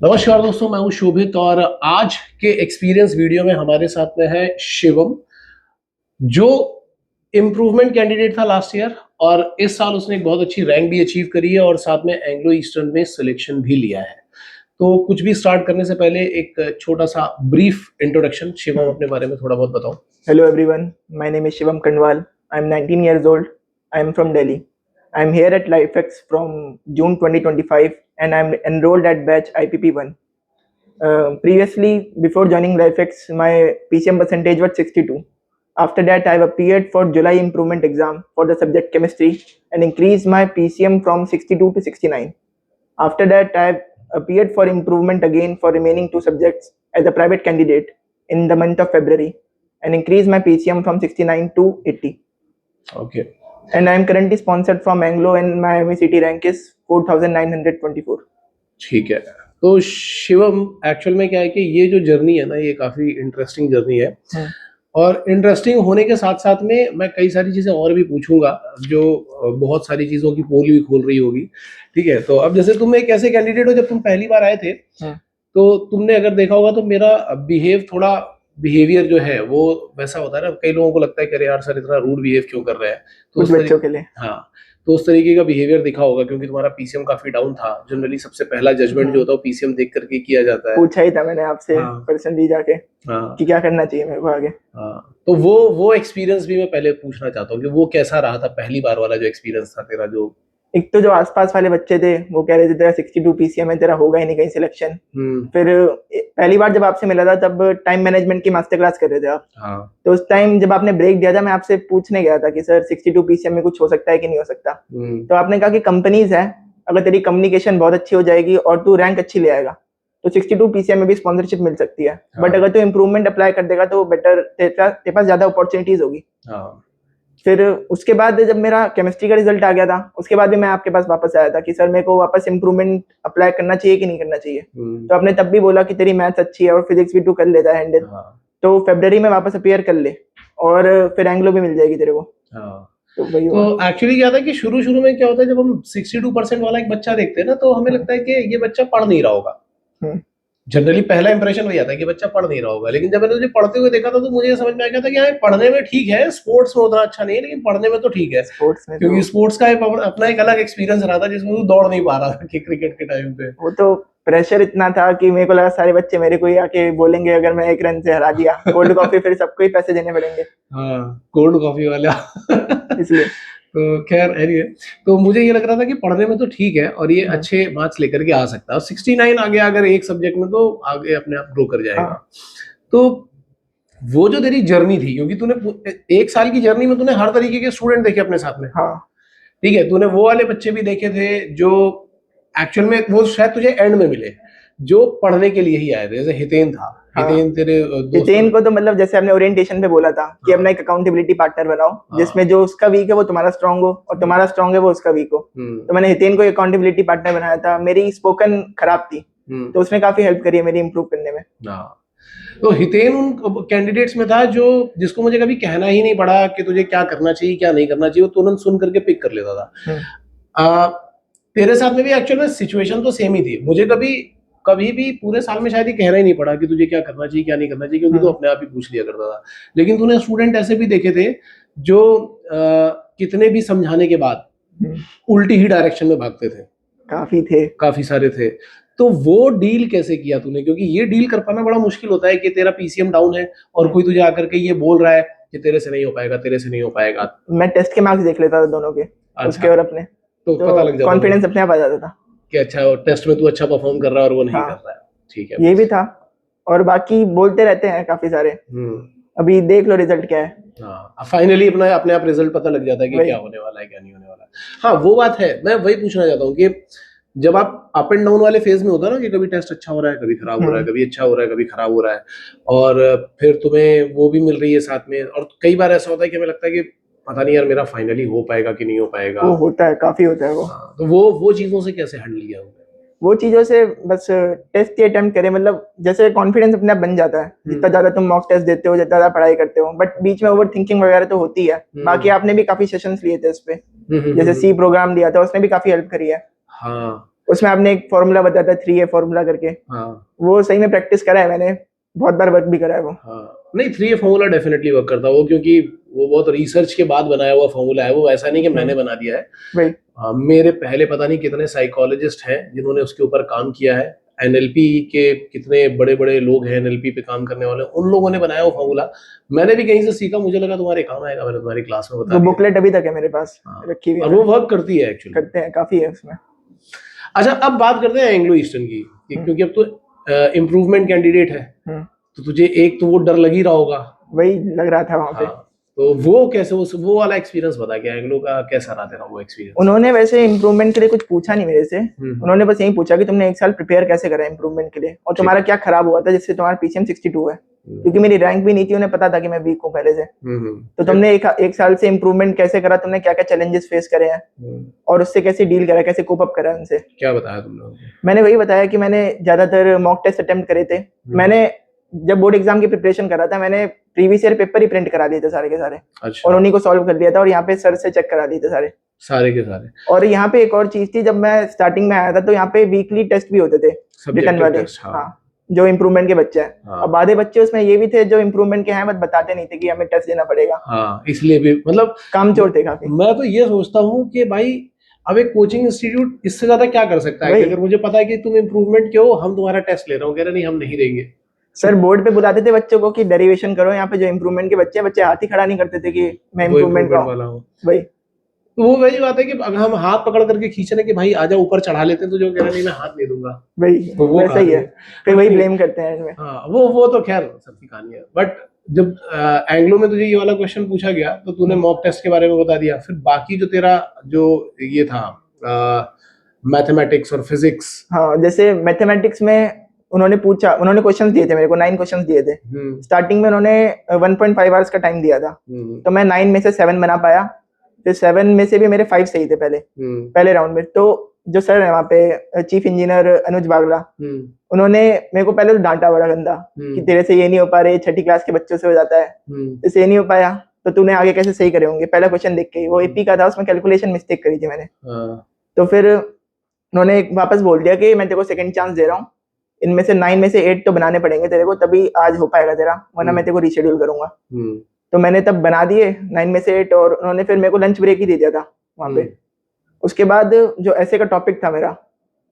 नमस्कार दोस्तों, मैं हूं शोभित और आज के एक्सपीरियंस वीडियो में हमारे साथ में है शिवम, जो इम्प्रूवमेंट कैंडिडेट था लास्ट ईयर और इस साल उसने एक बहुत अच्छी रैंक भी अचीव करी है और साथ में एंग्लो ईस्टर्न में सिलेक्शन भी लिया है। तो कुछ भी स्टार्ट करने से पहले एक छोटा सा ब्रीफ इंट्रोडक्शन, शिवम अपने बारे में थोड़ा बहुत बताओ। Hello everyone, my name is Shivam Kanwal. I'm 19 years old. I'm from Delhi. I'm here at LifeX from June 2025 and I'm enrolled at batch IPP1. Previously, before joining LifeX, my PCM percentage was 62. After that, I've appeared for July improvement exam for the subject chemistry and increased my PCM from 62 to 69. After that, I've appeared for improvement again for remaining two subjects as a private candidate in the month of February and increase my PCM from 69 to 80. Okay. And I am currently sponsored from Anglo and my MECT rank is 4924. ठीक है, तो Shivam actual में क्या है कि ये जो journey है ना, ये काफी इंटरेस्टिंग जर्नी है और इंटरेस्टिंग होने के साथ साथ में मैं कई सारी चीजें और भी पूछूंगा जो बहुत सारी चीजों की पोल भी खोल रही होगी। ठीक है, तो अब जैसे तुम एक ऐसे कैंडिडेट हो, जब तुम पहली बार आए थे तो तुमने अगर देखा होगा तो मेरा बिहेवियर जो है वो वैसा होता है ना, कई लोगों को लगता है कि अरे यार सर इतना रूड बिहेव क्यों कर रहे हैं, तो कुछ बच्चों के लिए तो उस तरीके का बिहेवियर दिखा होगा क्योंकि तुम्हारा पीसीएम काफी डाउन था। जनरली सबसे पहला जजमेंट जो होता है पीसीएम देख करके किया जाता है। पूछा ही था मैंने आपसे पर्सनली जाके कि क्या करना चाहिए मेरे को आगे। तो वो एक्सपीरियंस भी मैं पहले पूछना चाहता हूँ कि वो कैसा रहा था, पहली बार वाला जो एक्सपीरियंस था तेरा। जो एक तो जो आसपास वाले बच्चे थे वो कह रहे थे तेरा 62 पीसीएम है, तेरा होगा ही नहीं कहीं सिलेक्शन। फिर पहली बार जब आपसे मिला था तब टाइम मैनेजमेंट की मास्टर क्लास कर रहे थे आप। तो उस टाइम जब आपने ब्रेक दिया था मैं आपसे पूछने गया था कि सर 62 पीसीएम में कुछ हो सकता है कि नहीं हो सकता। तो आपने कहा कि कंपनीज है, अगर तेरी कम्युनिकेशन बहुत अच्छी हो जाएगी और तू रैंक अच्छी ले आएगा तो 62 पीसीएम में भी स्पॉन्सरशिप मिल सकती है। बट अगर तू इम्प्रूवमेंट अप्लाई कर देगा तो बेटर, तेरे पास ज्यादा अपॉर्चुनिटीज होगी। फिर उसके बाद जब मेरा केमिस्ट्री का रिजल्ट आ गया था उसके बाद भी मैं आपके पास वापस आया था कि सर मेरे को वापस इम्प्रूवमेंट अप्लाई करना चाहिए कि नहीं करना चाहिए। तो आपने तब भी बोला कि तेरी मैथ्स अच्छी है और फिजिक्स भी तू कर लेता है हैंडल, तो फरवरी में वापस अपीयर कर ले और फिर एंग्लो भी मिल जाएगी तेरे को। तो एक्चुअली क्या था कि शुरू में क्या होता है, जब हम 62% वाला एक बच्चा देखते हैं ना तो हमें लगता है कि ये बच्चा पढ़ नहीं रहा होगा। जनरली पहला इंप्रेशन वही आता है कि बच्चा पढ़ नहीं रहा होगा, लेकिन जब मैंने तुझे पढ़ते हुए देखा था तो मुझे समझ में आ गया था कि हाँ पढ़ने में ठीक है, स्पोर्ट्स में उतना अच्छा नहीं है लेकिन पढ़ने में तो ठीक है। क्योंकि स्पोर्ट्स का अपना एक अलग एक्सपीरियंस रहा था जिसमें तू दौड़ नहीं पा रहा था कि क्रिकेट के टाइम पे। वो तो प्रेशर इतना था कि मेरे को लगा सारे बच्चे मेरे को ही आके बोलेंगे अगर मैं 1 रन से हरा दिया कोल्ड कॉफी फिर सबको ही पैसे देने पड़ेंगे। हाँ, कोल्ड कॉफी वाला इसलिए तो खैर एनीवे, तो मुझे ये लग रहा था कि पढ़ने में तो ठीक है और ये अच्छे मार्क्स लेकर के आ सकता है। 69 आ गया अगर एक सब्जेक्ट में तो आगे अपने आप ग्रो कर जाएगा। तो वो जो तेरी जर्नी थी, क्योंकि तूने 1 साल की जर्नी में तूने हर तरीके के स्टूडेंट देखे अपने साथ में। ठीक है, तूने वो वाले बच्चे भी देखे थे जो एक्चुअल में वो शायद तुझे एंड में मिले, जो पढ़ने के लिए ही आए थे, जैसे हितेन था। हितेन को तो मतलब जैसे आपने ओरिएंटेशन पे बोला था कि अपना एक अकाउंटेबिलिटी पार्टनर बनाओ जिसमें जो उसका वीक है वो तुम्हारा स्ट्रांग हो और तुम्हारा स्ट्रांग है वो उसका वीक हो। तो मैंने हितेन को अकाउंटेबिलिटी पार्टनर बनाया था। मेरी स्पोकन खराब थी तो उसने काफी हेल्प करी है मेरी इंप्रूव करने में। तो हितेन उन कैंडिडेट्स में था जो जिसको मुझे कभी कहना ही नहीं पड़ा कि तुझे क्या करना चाहिए क्या नहीं करना चाहिए, वो तुरंत सुन करके पिक कर लेता था। तेरे साथ में भी एक्चुअल में सिचुएशन तो सेम ही थी। मुझे कभी भी पूरे साल में शायद ये कहना ही नहीं पड़ा कि तुझे क्या करना चाहिए क्या नहीं करना चाहिए, क्योंकि तू अपने आप ही पूछ लिया करता था। लेकिन तूने स्टूडेंट ऐसे भी देखे थे जो कितने भी समझाने के बाद उल्टी ही डायरेक्शन में भागते थे। काफी सारे थे। तो वो डील कैसे किया तूने, क्योंकि ये डील कर पाना बड़ा मुश्किल होता है कि तेरा पीसीएम डाउन है और कोई तुझे आकर के ये बोल रहा है कि तेरे से नहीं हो पाएगा। मैं टेस्ट के मार्क्स देख लेता था दोनों के, उसके और अपने, तो पता लग जाता, कॉन्फिडेंस अपने आप आ जाता था कि अच्छा टेस्ट में तू अच्छा परफॉर्म कर रहा है और वो नहीं कर रहा है। ठीक है, ये भी था। और बाकी बोलते रहते हैं काफी सारे। अभी देख लो रिजल्ट क्या है। फाइनली अपने आप रिजल्ट पता लग जाता है कि क्या होने वाला है क्या नहीं होने वाला है। हाँ वो बात है, मैं वही पूछना चाहता हूँ कि जब आप अप एंड डाउन वाले फेज में होता है ना कि कभी टेस्ट अच्छा हो रहा है कभी खराब हो रहा है, कभी अच्छा हो रहा है कभी खराब हो रहा है, और फिर तुम्हें वो भी मिल रही है साथ में, और कई बार ऐसा होता है कि हमें लगता है कि पता नहीं यार मेरा फाइनली हो पाएगा कि नहीं हो पाएगा। वो होता है, काफी होता है वो। तो वो चीजों से कैसे हैंडल किया? वो चीजों से बस टेस्ट के अटेम्प्ट करें, मतलब जैसे कॉन्फिडेंस अपने आप बन जाता है जितना ज्यादा तुम मॉक टेस्ट देते हो, जितना ज्यादा पढ़ाई करते हो, बट बीच में ओवर थिंकिंग वगैरह तो होती है। बाकी आपने भी काफी सेशंस लिए थे इस पे, जैसे सी प्रोग्राम दिया था उसने भी काफी हेल्प करी है। हाँ उसमें आपने एक फॉर्मूला बताया था 3A फॉर्मूला करके, हाँ वो सही में प्रैक्टिस करा है मैंने, बहुत बार वर्क भी करा है वो। हाँ, नहीं 3A फॉर्मूला डेफिनेटली वर्क करता है वो, क्योंकि वो बहुत रिसर्च के बाद बनाया हुआ फॉर्मूला है वो, ऐसा नहीं कि मैंने बना दिया है। वही मेरे पहले पता नहीं कितने साइकोलॉजिस्ट हैं जिन्होंने उसके ऊपर काम किया है, एनएलपी के कितने बड़े बड़े लोग हैं एनएलपी पे काम करने वाले, उन लोगों ने बनाया वो फॉर्मूला। मैंने भी कहीं से सीखा, मुझे लगा तुम्हारे काम आएगा, मैंने तुम्हारी क्लास में बता वो दिया। बुकलेट अभी तक है मेरे पास हाँ, रखी हुई है, और वो वर्क करती है एक्चुअली, करते हैं काफी है उसमें। अच्छा अब बात करते हैं एंग्लो ईस्टर्न की, क्योंकि अब तो इम्प्रूवमेंट कैंडिडेट है, तो तुझे एक तो वो डर लग ही रहा होगा। वही लग रहा था वहां पे। हाँ, तो वो कैसे, वो वाला एक्सपीरियंस बता, क्या एंग्लो का कैसा रहा तेरा वो एक्सपीरियंस? उन्होंने वैसे इम्प्रूवमेंट के लिए कुछ पूछा नहीं मेरे से, उन्होंने बस यही पूछा कि तुमने एक साल प्रिपेयर कैसे करा इम्प्रूवमेंट के लिए, और तुम्हारा क्या खराब हुआ था जिससे तुम्हारा पीसीएम 62 है, क्योंकि मेरी रैंक भी नहीं थी, उन्हें पता था कि मैं वीक हूँ पहले से। तो तुमने एक साल से इम्प्रूवमेंट कैसे करा, तुमने क्या क्या चैलेंजेस फेस करे हैं और उससे कैसे डील करा, कैसे कोप अप करा है उनसे। क्या बताया तुमने? मैंने वही बताया कि मैंने ज्यादातर मॉक टेस्ट अटेम्प्ट करे थे। मैंने जब बोर्ड एग्जाम की प्रिपरेशन कर रहा था, मैंने प्रीवियस ईयर पेपर ही प्रिंट करा लिए थे सारे के सारे। अच्छा। और उन्हीं को सॉल्व कर लिया था, और यहाँ पे सर से चेक करा लिए थे सारे के सारे। और यहाँ पे एक और चीज थी, जब मैं स्टार्टिंग में आया था तो यहाँ पे वीकली टेस्ट भी होते थे रिटन वाले। हाँ, जो इम्प्रूवमेंट के बच्चे हैं। हाँ। अब आधे बच्चे उसमें ये भी थे जो इम्प्रूवमेंट के हैं, बट बताते नहीं थे कि हमें टेस्ट देना पड़ेगा। हाँ, इसलिए भी मतलब कामचोर थे काफी। मैं तो ये सोचता हूँ कि भाई अब एक कोचिंग इंस्टीट्यूट इससे ज्यादा क्या कर सकता है, कि अगर मुझे पता है कि तुम इम्प्रूवमेंट के हो, हम तुम्हारा टेस्ट ले रहे हो, कह रहे नहीं हम नहीं देंगे। सर बोर्ड पे बुलाते थे बच्चों को कि डेरिवेशन करो, यहाँ पे जो इम्प्रूवमेंट के बच्चे हाथ ही खड़ा नहीं करते थे कि मैं इम्प्रूवमेंट वाला हूँ। वही तो वो वही बात है कि अगर हम हाथ पकड़ करके खींच रहे कि भाई आजा ऊपर चढ़ा लेते हैं, तो जो कह रहे नहीं मैं हाथ नहीं दूंगा, वही तो वो वैसा ही है, फिर वही ब्लेम करते हैं इनमें। हाँ, वो तो खैर सबकी कहानी है। बट जब एंग्लो में तुझे ये वाला क्वेश्चन पूछा गया तो तूने मॉक टेस्ट के बारे में बता दिया, फिर बाकी जो तेरा जो ये था मैथमेटिक्स और फिजिक्स। हाँ, जैसे मैथमेटिक्स में उन्होंने क्वेश्चंस दिए थे मेरे को, 9 क्वेश्चंस दिए थे। स्टार्टिंग में उन्होंने 1.5 आवर्स का टाइम दिया था, तो मैं 9 में से 7 बना पाया, फिर 7 में से भी मेरे 5 सही थे पहले राउंड में। तो जो सर है वहाँ पे चीफ इंजीनियर अनुज बागला, उन्होंने मेरे को पहले तो डांटा बड़ा गंदा कि तेरे से ये नहीं हो पा रहे, 6ठी क्लास के बच्चों से हो जाता है, इससे ये नहीं हो पाया तो तूने आगे कैसे सही करे होंगे। पहला क्वेश्चन देख के, वो एपी का था, उसमें कैलकुलेशन मिस्टेक करी थी मैंने। तो फिर उन्होंने वापस बोल दिया कि मैं तेरे को सेकंड चांस दे रहा हूँ, इनमें से 9 में से 8 तो बनाने पड़ेंगे तेरे को, तभी आज हो पाएगा तेरा, वरना मैं तेरे को रीशेड्यूल करूंगा। तो मैंने तब बना दिए 9 में से 8, और उन्होंने फिर मेरे को लंच ब्रेक ही दे दिया था वहाँ पे। उसके बाद जो ऐसे का टॉपिक था मेरा,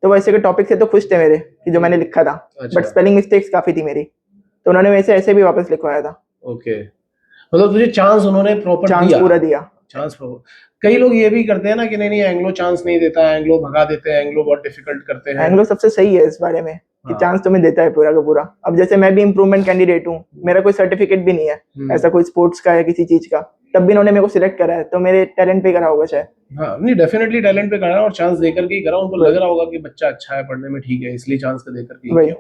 तो वो ऐसे के टॉपिक से तो खुश थे मेरे कि जो मैंने लिखा था, बट स्पेलिंग मिस्टेक्स काफी थी मेरी, तो उन्होंने मेरे से ऐसे भी वापस लिखवाया था। ओके, मतलब तुझे चांस उन्होंने प्रॉपर चांस पूरा दिया। चांस कई लोग ये भी करते हैं ना कि नहीं एंग्लो चांस नहीं देता है, एंग्लो भगा देते हैं, एंग्लो बहुत डिफिकल्ट करते हैं। एंग्लो सबसे सही है इस बारे में कि चांस तुम्हें देता है पूरा का पूरा। अब जैसे मैं भी इम्प्रूवमेंट कैंडिडेट हूँ, मेरा कोई सर्टिफिकेट भी नहीं है ऐसा कोई स्पोर्ट्स का या किसी चीज का, तब भी इन्होंने मेरे को सिलेक्ट करा है, तो मेरे टैलेंट पे करा होगा शायद। हाँ, नहीं डेफिनेटली टैलेंट पे करा और चांस देकर के ही करा, उनको लग रहा होगा कि बच्चा अच्छा है पढ़ने में, ठीक है, इसलिए चांस तो देकर के ही किया।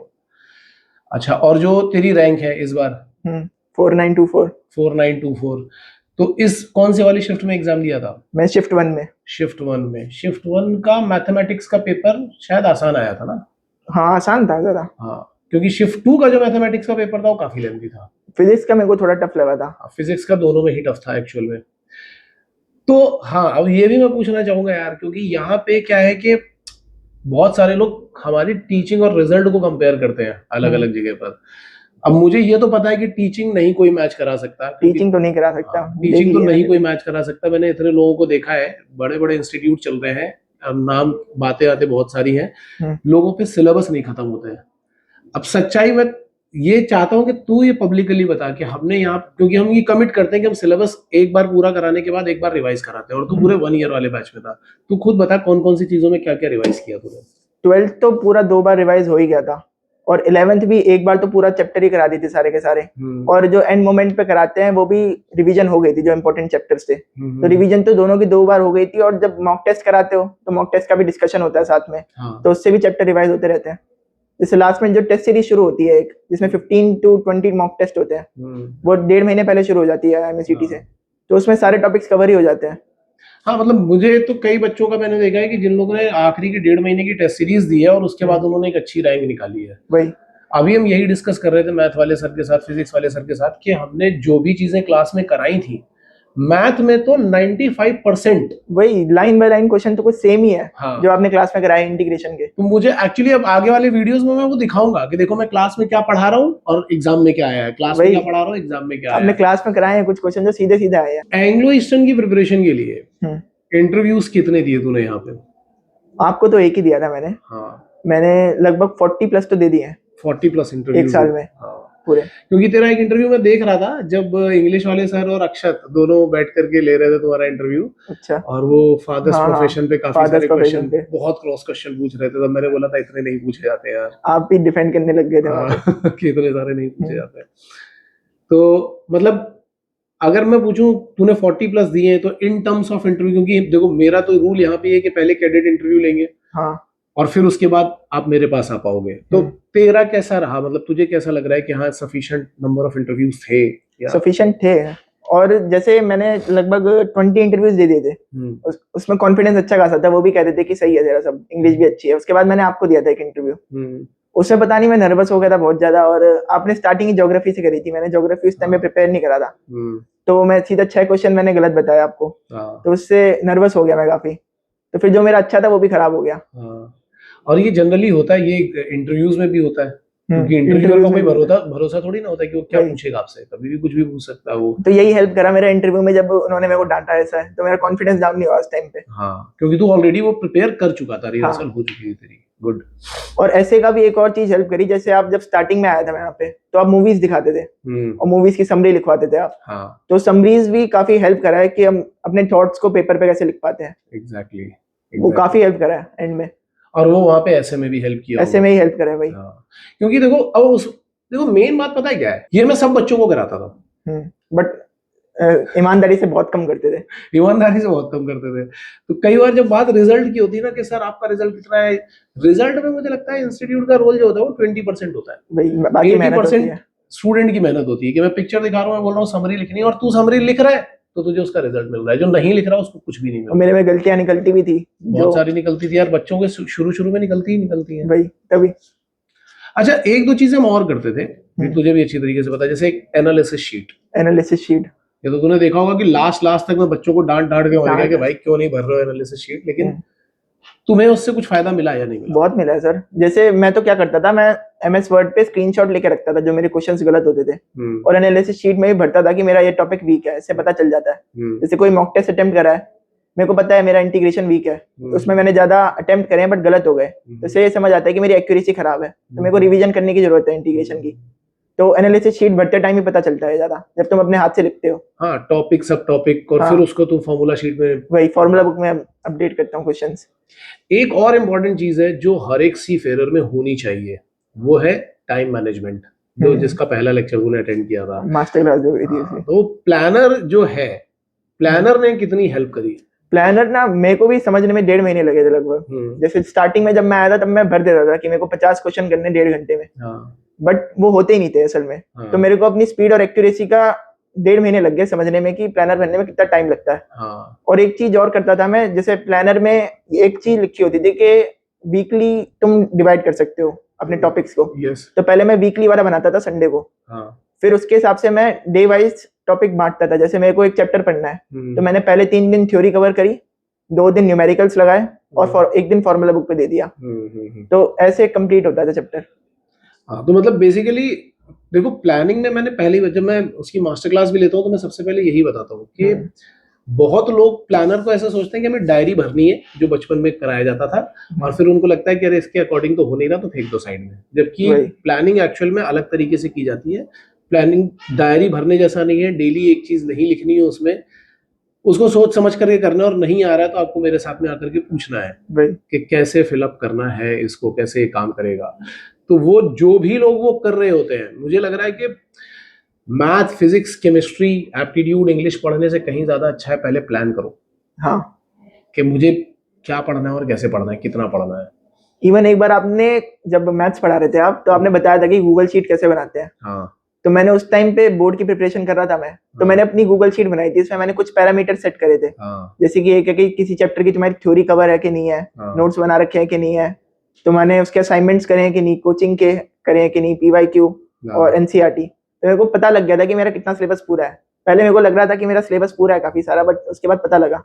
अच्छा, और जो तेरी रैंक है इस बार 4924, तो इस कौन से वाली शिफ्ट में एग्जाम दिया था? मैं शिफ्ट 1 में। शिफ्ट वन का मैथमेटिक्स का पेपर शायद आसान आया था ना? हाँ, आसान था जरा। हाँ, क्योंकि शिफ्ट 2 का जो मैथमेटिक्स का पेपर था वो काफी लेंथी था। फिजिक्स का मेरे को थोड़ा टफ लगा था। फिजिक्स का दोनों में ही टफ था एक्चुअल में। तो हाँ, अब ये भी मैं पूछना चाहूंगा यार, क्योंकि यहाँ पे क्या है कि बहुत सारे लोग हमारी टीचिंग और रिजल्ट को कंपेयर करते हैं अलग अलग जगह पर। अब मुझे ये तो पता है कि टीचिंग नहीं कोई मैच करा सकता, टीचिंग तो नहीं करा सकता, टीचिंग तो नहीं कोई मैच करा सकता। मैंने इतने लोगों को देखा है, बड़े बड़े इंस्टीट्यूट चल रहे हैं, नाम बातें आते बहुत सारी हैं, लोगों पे सिलेबस नहीं खत्म होते हैं। अब सच्चाई में ये चाहता हूं कि तू ये पब्लिकली बता कि हमने यहाँ, क्योंकि हम ये कमिट करते हैं कि हम सिलेबस एक बार पूरा कराने के बाद एक बार रिवाइज कराते हैं, और तू पूरे 1 ईयर वाले बैच में था, तू खुद बता कौन कौन सी चीजों में क्या क्या रिवाइज किया तूने? 12th तो पूरा 2 बार रिवाइज हो ही गया था, और 11th भी एक बार तो पूरा चैप्टर ही करा दी थी सारे के सारे, और जो एंड मोमेंट पे कराते हैं वो भी रिवीजन हो गई थी जो इंपॉर्टेंट चैप्टर्स थे। तो रिवीजन तो दोनों की 2 बार हो गई थी, और जब मॉक टेस्ट कराते हो तो मॉक टेस्ट का भी डिस्कशन होता है साथ में, तो उससे भी चैप्टर रिवाइज होते रहते हैं। जैसे लास्ट में जो टेस्ट सीरीज शुरू होती है एक, जिसमें 15 to 20 मॉक टेस्ट होते हैं, वो 1.5 महीने पहले शुरू हो जाती है एमएससीटी से, तो उसमें सारे टॉपिक्स कवर ही हो जाते हैं। हाँ, मतलब मुझे तो कई बच्चों का मैंने देखा है कि जिन लोगों ने आखिरी की 1.5 महीने की टेस्ट सीरीज दी है और उसके बाद उन्होंने एक अच्छी रैंक निकाली है। वही अभी हम यही डिस्कस कर रहे थे मैथ वाले सर के साथ, फिजिक्स वाले सर के साथ, कि हमने जो भी चीजें क्लास में कराई थी मैथ में तो 95% वही लाइन बाय लाइन क्वेश्चन तो कुछ सेम ही है हाँ। जो आपने क्लास में कराए इंटीग्रेशन के। तो मुझे एक्चुअली अब आगे वाले वीडियोस में मैं वो दिखाऊंगा कि देखो मैं क्लास में क्या पढ़ा रहा हूँ और एग्जाम में क्या आया है, क्लास में वही। क्या पढ़ा रहा हूँ, एग्जाम में क्या आया आपने है। क्लास में कराए हैं कुछ क्वेश्चन जो सीधे सीधे आए हैं। एंग्लो ईस्टर्न की प्रिपरेशन के लिए इंटरव्यूज कितने दिए तूने यहाँ पे? आपको तो एक ही दिया था मैंने। हाँ, मैंने लगभग 40+ तो दे दिए हैं 40+ इंटरव्यूज एक साल में। हाँ। पूरे। क्योंकि तेरा एक इंटरव्यू मैं देख रहा था जब इंग्लिश वाले सर और अक्षत दोनों बैठ करके ले रहे थे तुम्हारा इंटरव्यू। अच्छा। और वो फादर्स हाँ, प्रोफेशन पे काफी फादर्स सारे प्रोफेशन क्वेश्चन, पे बहुत क्रॉस क्वेश्चन पूछ रहे थे, तब मैंने बोला था इतने नहीं पूछे जाते यार। आप भी डिफेंड करने लग गए थे वहाँ पे। हाँ, कि इतने सारे नहीं पूछे जाते। तो मतलब अगर मैं पूछूं तूने 40+ दिए हैं तो इन टर्म्स ऑफ इंटरव्यू, क्योंकि देखो मेरा तो रूल यहाँ पे है कि पहले कैडेट इंटरव्यू लेंगे हाँ। और फिर उसके बाद आप मेरे पास आ पाओगे। तो तेरा कैसा रहा, मतलब तुझे कैसा लग रहा है कि हाँ सफिशिएंट नंबर ऑफ इंटरव्यूज थे या? सफिशिएंट थे। और जैसे मैंने लगभग 20 इंटरव्यूज दे दिए थे, उसमें कॉन्फिडेंस अच्छा खासा था, वो भी कहते थे कि सही है तेरा सब, इंग्लिश भी अच्छी है। उसके बाद मैंने आपको दिया था एक इंटरव्यू, उसमें पता नहीं मैं नर्वस हो गया था बहुत ज्यादा। और आपने स्टार्टिंग ही ज्योग्राफी से करी थी, मैंने ज्योग्राफी उस टाइम में प्रिपेयर नहीं करा था, तो मैं सीधा 6 क्वेश्चन मैंने गलत बताया आपको, तो उससे नर्वस हो गया मैं काफी। तो फिर जो मेरा अच्छा था वो भी कभी हो गया। और ये जनरली होता है, ये इंटरव्यूज में भी होता है, क्योंकि इंटरव्यूअर का कोई भरोसा थोड़ी ना होता है कि वो क्या पूछेगा आपसे, कभी भी कुछ भी पूछ सकता है वो। तो यही हेल्प करा मेरा इंटरव्यू में, जब उन्होंने मेरे को डांटा ऐसा है तो मेरा कॉन्फिडेंस डाउन नहीं हुआ उस टाइम पे। हाँ, क्योंकि तू ऑलरेडी वो प्रिपेयर कर चुका था, रिहर्सल हो चुकी थी तेरी। गुड। और ऐसे का भी एक और चीज हेल्प करी, जैसे आप जब स्टार्टिंग में आया था यहाँ पे तो आप मूवीज दिखाते थे और मूवीज की समरी लिखवाते थे आप। हाँ। तो समरीज भी काफी हेल्प करा है कि हम अपने थॉट्स को पेपर पे कैसे लिख पाते हैं। एग्जैक्टली। वो काफी हेल्प करा है एंड में। और वो वहाँ पे ऐसे में भी हेल्प किया, ऐसे में ही हेल्प करा है भाई। क्योंकि देखो मेन बात पता है क्या है, ये मैं सब बच्चों को कराता था, बट ईमानदारी से बहुत कम करते थे। ईमानदारी से बहुत कम करते थे। तो कई बार जब बात रिजल्ट की होती है ना कि सर आपका रिजल्ट कितना है, रिजल्ट में मुझे लगता है इंस्टीट्यूट का रोल जो होता है वो 20% होता है, 80% स्टूडेंट की मेहनत होती है कि मैं पिक्चर दिखा रहा हूँ, मैं बोल रहा हूँ समरी लिखनी है, और तू समरी लिख रहा है तो तुझे उसका रिजल्ट मिल रहा है, जो नहीं लिख रहा उसको कुछ भी नहीं मिल रहा। मेरे में गलतियां निकलती भी थी, बहुत सारी निकलती थी यार, बच्चों के शुरू में निकलती है भाई तभी। अच्छा, एक दो चीजें हम और करते थे, तुझे भी अच्छी तरीके से पता है, जैसे एक एनालिसिस शीट। ये तो तूने देखा होगा कि लास्ट तक मैं बच्चों को डांट के मारेगा कि भाई क्यों नहीं भर रहे हो एनालिसिस शीट, लेकिन तुम्हें उससे कुछ फायदा मिला या नहीं मिला? बहुत मिला है सर। जैसे मैं तो क्या करता था, मैं MS वर्ड पे स्क्रीनशॉट लेके रखता था जो मेरे क्वेश्चंस गलत होते थे, और एनालिसिस शीट में भी भरता था कि मेरा ये टॉपिक वीक है, इससे पता चल जाता है। जैसे कोई मॉक टेस्ट अटेम्प्ट करा है, मेरे को पता है मेरा इंटीग्रेशन वीक है, उसमें मैंने ज्यादा अटेम्प्ट करे हैं बट गलत हो गए, तो इससे ये समझ आता है कि मेरी एक्यूरेसी खराब है, तो मेरे को रिवीजन करने की जरूरत है इंटीग्रेशन की। तो एनालिसिस शीट भरते टाइम ही पता चलता है ज्यादा, जब तुम अपने हाथ से लिखते हो। हाँ, टॉपिक सब टॉपिक, और फिर उसको तुम फार्मूला शीट में, वही फार्मूला बुक में अपडेट करता हूँ क्वेश्चंस। एक और इम्पोर्टेंट चीज है जो हर एक सी फेरर में होनी चाहिए, वो है टाइम मैनेजमेंट, जो जिसका पहला लेक्चर तूने अटेंड किया था, मास्टर क्लास जो हुई थी उसमें। तो प्लानर जो है, प्लानर ने कितनी हेल्प करी? प्लानर ना मेरे को भी समझने में 1.5 महीने लगे थे लगभग। जैसे स्टार्टिंग में जब मैं आया था तब मैं भर देता था कि मेरे को 50 क्वेश्चन करने 1.5 घंटे में, बट वो होते ही नहीं थे असल में। तो मेरे को अपनी स्पीड और एक्यूरेसी का 1.5 महीने लग गए समझने में कि प्लानर बनने में कितना टाइम लगता है। और एक चीज और करता था मैं, जैसे प्लानर में एक चीज लिखी होती थी कि वीकली तुम डिवाइड कर सकते हो अपने टॉपिक्स को। तो पहले मैं वीकली वाला बनाता था संडे को, फिर उसके हिसाब से मैं डे वाइज टॉपिक बांटता था। जैसे मेरे को एक चैप्टर पढ़ना है तो मैंने पहले 3 दिन थ्योरी कवर करी, 2 दिन न्यूमेरिकल्स लगाए और एक दिन फॉर्मूला बुक पे दे दिया, तो ऐसे कंप्लीट होता था चैप्टर। हाँ, तो मतलब बेसिकली देखो प्लानिंग में मैंने जब मैं उसकी मास्टर क्लास भी लेता हूँ तो मैं सबसे पहले यही बताता हूँ कि बहुत लोग प्लानर को ऐसा सोचते हैं कि हमें डायरी भरनी है, जो बचपन में कराया जाता था, और फिर उनको लगता है कि अरे इसके अकॉर्डिंग तो हो नहीं रहा तो फेंक दो साइड में, जबकि प्लानिंग एक्चुअल में अलग तरीके से की जाती है। प्लानिंग डायरी भरने जैसा नहीं है, डेली एक चीज नहीं लिखनी है उसमें, उसको सोच समझ करके करना है, और नहीं आ रहा है तो आपको मेरे साथ में आकर के पूछना है कि कैसे फिलअप करना है इसको, कैसे ये काम करेगा। तो वो जो भी लोग वो कर रहे होते हैं, मुझे लग रहा है कि math, physics, chemistry, aptitude, English पढ़ने से कहीं ज्यादा अच्छा है पहले प्लान करो। हाँ, कि मुझे क्या पढ़ना है और कैसे पढ़ना है, कितना पढ़ना है। इवन एक बार आपने जब मैथ्स पढ़ा रहे थे आप, तो आपने बताया था कि गूगल शीट कैसे बनाते हैं। हाँ, तो मैंने उस टाइम पे बोर्ड की प्रिपरेशन कर रहा था मैं, तो मैंने अपनी गूगल शीट बनाई थी, इसमें मैंने कुछ पैरामीटर सेट करे थे। जैसे कि किसी चैप्टर की तुम्हारी थ्योरी कवर है कि नहीं है, नोट्स बना रखे हैं कि नहीं है, तो मैंने उसके असाइनमेंट्स करे हैं कि नहीं, कोचिंग के करे हैं कि नहीं, PYQ और NCERT। तो मेरे को पता लग गया था कि मेरा कितना सिलेबस पूरा है। पहले मेरे को लग रहा था कि मेरा सिलेबस पूरा है काफी सारा, बट उसके बाद पता लगा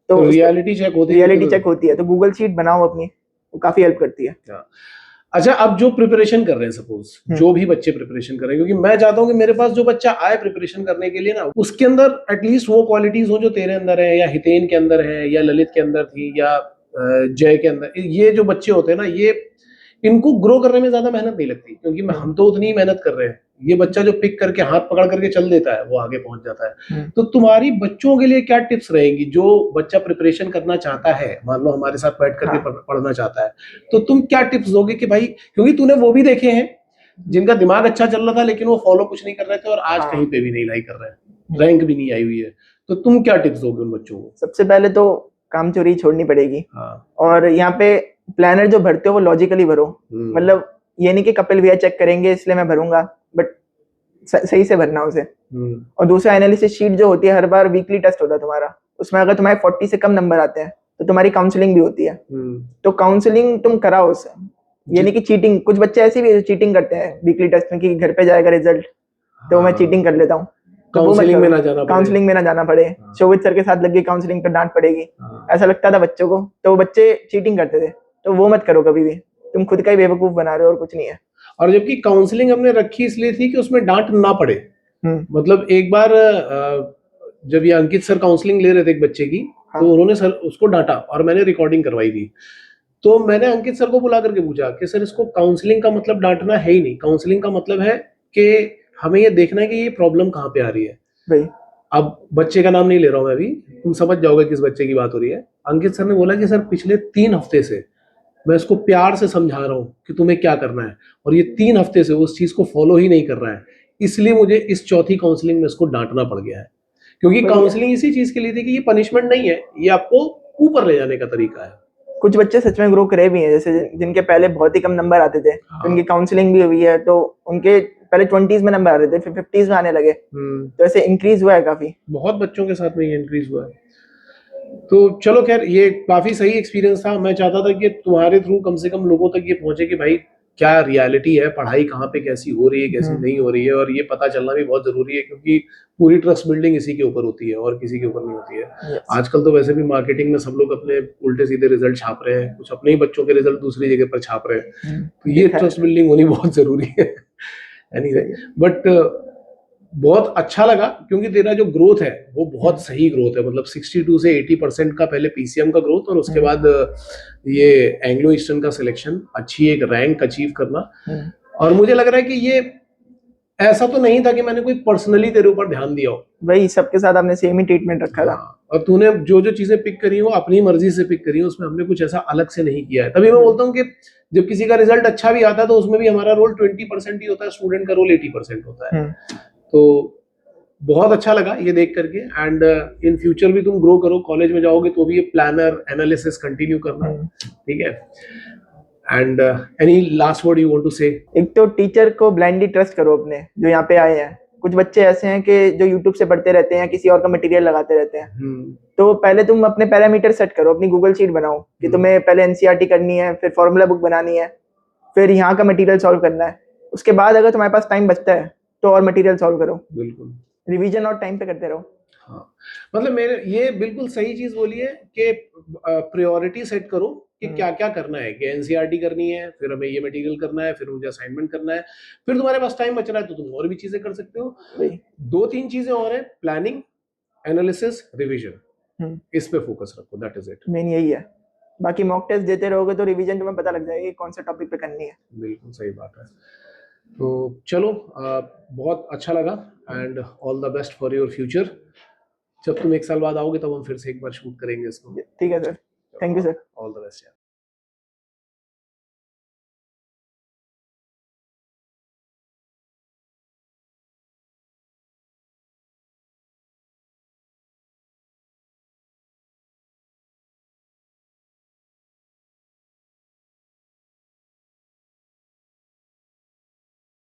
तो रियलिटी चेक होती है, रियलिटी चेक होती है, तो गूगल शीट बनाओ अपनी, वो काफी हेल्प करती है। अच्छा, अब जो प्रिपरेशन कर रहे हैं, सपोज जो भी बच्चे प्रिपरेशन कर रहे हैं, क्योंकि मैं चाहता हूं कि मेरे पास जो बच्चा आए प्रिपरेशन करने के लिए ना, उसके अंदर एटलीस्ट वो क्वालिटीज हो जो तेरे अंदर है, या हितेन के अंदर है, या ललित के अंदर थी, या जय के अंदर। ये जो बच्चे होते हैं ना, ये इनको ग्रो करने में ज्यादा मेहनत नहीं लगती, क्योंकि हम तो उतनी ही मेहनत कर रहे हैं। ये बच्चा जो पिक करके हाथ पकड़ करके चल देता है, वो आगे पहुंच जाता है। तो तुम्हारी बच्चों के लिए क्या टिप्स रहेंगी? जो बच्चा प्रिपरेशन करना चाहता है, मान लो हमारे साथ बैठ करके पढ़ना चाहता है, तो तुम क्या टिप्स दोगे कि भाई, क्योंकि तूने वो भी देखे हैं जिनका दिमाग अच्छा चल रहा था लेकिन वो फॉलो कुछ नहीं कर रहे थे, और आज कहीं पे भी नहीं लाई कर रहे हैं, रैंक भी नहीं आई हुई है, तो तुम क्या टिप्स दोगे उन बच्चों को? सबसे पहले तो काम चोरी छोड़नी पड़ेगी। और यहाँ पे प्लानर जो भरते हो वो लॉजिकली भरो, मतलब ये नहीं कि कपिल भैया चेक करेंगे इसलिए मैं भरूंगा, बट सही से भरना उसे। और दूसरा, एनालिसिस शीट जो होती है, हर बार वीकली टेस्ट होता है तुम्हारा, उसमें अगर तुम्हारे 40 से कम नंबर आते हैं तो तुम्हारी काउंसलिंग भी होती है, तो काउंसलिंग तुम कराओ उससे। ये नहीं कि चीटिंग, कुछ बच्चे ऐसे भी चीटिंग करते हैं वीकली टेस्ट में कि घर पे जाएगा रिजल्ट तो मैं चीटिंग कर लेता हूँ, काउंसलिंग में ना जाना पड़े, काउंसलिंग में ना जाना पड़े। शोभित सर के साथ लग गई काउंसलिंग तो डांट पड़ेगी, ऐसा लगता था बच्चों को, तो वो बच्चे चीटिंग करते थे। तो वो मत करो कभी भी, तुम खुद का ही बेवकूफ बना रहे हो और कुछ नहीं है। और जबकि काउंसलिंग हमने रखी इसलिए थी कि उसमें डांट ना पड़े। मतलब एक बार जब ये अंकित सर काउंसलिंग ले रहे थे एक बच्चे की, तो उन्होंने सर उसको डांटा और मैंने रिकॉर्डिंग करवाई थी। तो मैंने अंकित सर को बुला करके पूछा कि सर, इसको काउंसलिंग का मतलब डांटना है ही नहीं, काउंसलिंग का मतलब है कि हमें ये देखना है कि ये प्रॉब्लम कहाँ पे आ रही है। अब बच्चे का नाम नहीं ले रहा हूं मैं अभी, तुम समझ जाओगे किस बच्चे की बात हो रही है। अंकित सर ने बोला कि सर, पिछले 3 हफ्ते से मैं इसको प्यार से समझा रहा हूँ कि तुम्हें क्या करना है, और ये 3 हफ्ते से उस चीज को फॉलो ही नहीं कर रहा है, इसलिए मुझे इस चौथी काउंसलिंग में इसको डांटना पड़ गया है। क्योंकि काउंसलिंग इसी चीज के लिए थी कि ये पनिशमेंट नहीं है, ये आपको ऊपर ले जाने का तरीका है। कुछ बच्चे सच में ग्रो करे भी हैं, जैसे जिनके पहले बहुत ही कम नंबर आते थे, उनकी काउंसलिंग भी हुई है, तो उनके पहले 20s में नंबर आ रहे थे, फिर 50s में आने लगे, तो ऐसे इंक्रीज हुआ है काफी। बहुत बच्चों के साथ में ये इंक्रीज हुआ है। तो चलो खैर, ये काफी सही एक्सपीरियंस था। मैं चाहता था कि तुम्हारे थ्रू कम से कम लोगों तक ये पहुंचे कि भाई क्या रियलिटी है, पढ़ाई कहाँ पे कैसी हो रही है, कैसी नहीं हो रही है, और ये पता चलना भी बहुत जरूरी है, क्योंकि पूरी ट्रस्ट बिल्डिंग इसी के ऊपर होती है और किसी के ऊपर नहीं होती है। आजकल तो वैसे भी मार्केटिंग में सब लोग अपने उल्टे सीधे रिजल्ट छाप रहे हैं, कुछ अपने ही बच्चों के रिजल्ट दूसरी जगह पर छाप रहे हैं, तो ये ट्रस्ट बिल्डिंग होनी बहुत जरूरी है। एनीवे, बट बहुत अच्छा लगा, क्योंकि तेरा जो ग्रोथ है वो बहुत सही ग्रोथ है। मतलब 62 से 80% का पहले पीसीएम का ग्रोथ, और उसके बाद ये एंग्लो ईस्टर्न का सिलेक्शन, अच्छी एक रैंक अचीव करना। और मुझे लग रहा है कि ये ऐसा तो नहीं था कि मैंने कोई पर्सनली तेरे ऊपर ध्यान दिया हो, भाई सबके साथ आपने सेम ही ट्रीटमेंट रखा था। और तूने जो जो चीजें पिक करी हो अपनी मर्जी से पिक करी हो, उसमें हमने कुछ ऐसा अलग से नहीं किया है। तभी मैं बोलता हूँ कि जब किसी का रिजल्ट अच्छा भी आता है तो उसमें भी हमारा रोल 20% ही होता है, स्टूडेंट का रोल 80% होता है। तो बहुत अच्छा लगा ये देख करके, एंड इन फ्यूचर भी तुम ग्रो करो, कॉलेज में जाओगे तो भी ये प्लानर एनालिसिस कंटिन्यू करना, ठीक है। And any last word you want to say? एक तो टीचर को ब्लाइंडली ट्रस्ट करो अपने, जो यहाँ पे आए हैं। कुछ बच्चे ऐसे हैं कि जो यूट्यूब से पढ़ते रहते हैं, किसी और का मटेरियल लगाते रहते हैं। तो पहले तुम अपने पैरामीटर सेट करो, अपनी गूगल शीट बनाओ कि तुम्हें पहले एनसीईआरटी करनी है, फिर फॉर्मूला बुक बनानी है, फिर यहाँ का मटेरियल सॉल्व करना है। उसके बाद अगर तुम्हारे पास टाइम बचता है तो और मटेरियल सॉल्व करो। बिल्कुल, रिवीजन और टाइम पे करते रहो। हाँ, मतलब मेरे ये बिल्कुल सही चीज बोली है कि प्रायोरिटी सेट करो कि क्या क्या करना है, कि एनसीईआरटी करनी है, फिर हमें ये मटेरियल करना है, फिर मुझे असाइनमेंट करना है, फिर तुम्हारे पास टाइम बच रहा है तो तुम और भी चीजें कर सकते हो। 2-3 चीजें और है, प्लानिंग, एनालिसिस, रिवीजन, इस पे फोकस रखो, दैट इज इट। मेन यही है। बाकी मॉक टेस्ट देते रहोगे तो रिवीजन तुम्हें पता लग जाएगा कौन सा टॉपिक पे करनी है। बिल्कुल सही बात है। तो चलो, बहुत अच्छा लगा, and all the best for your future. जब तुम 1 साल बाद आओगे तब हम फिर से एक बार शूट करेंगे इसको। ठीक है sir, thank you sir, all the best.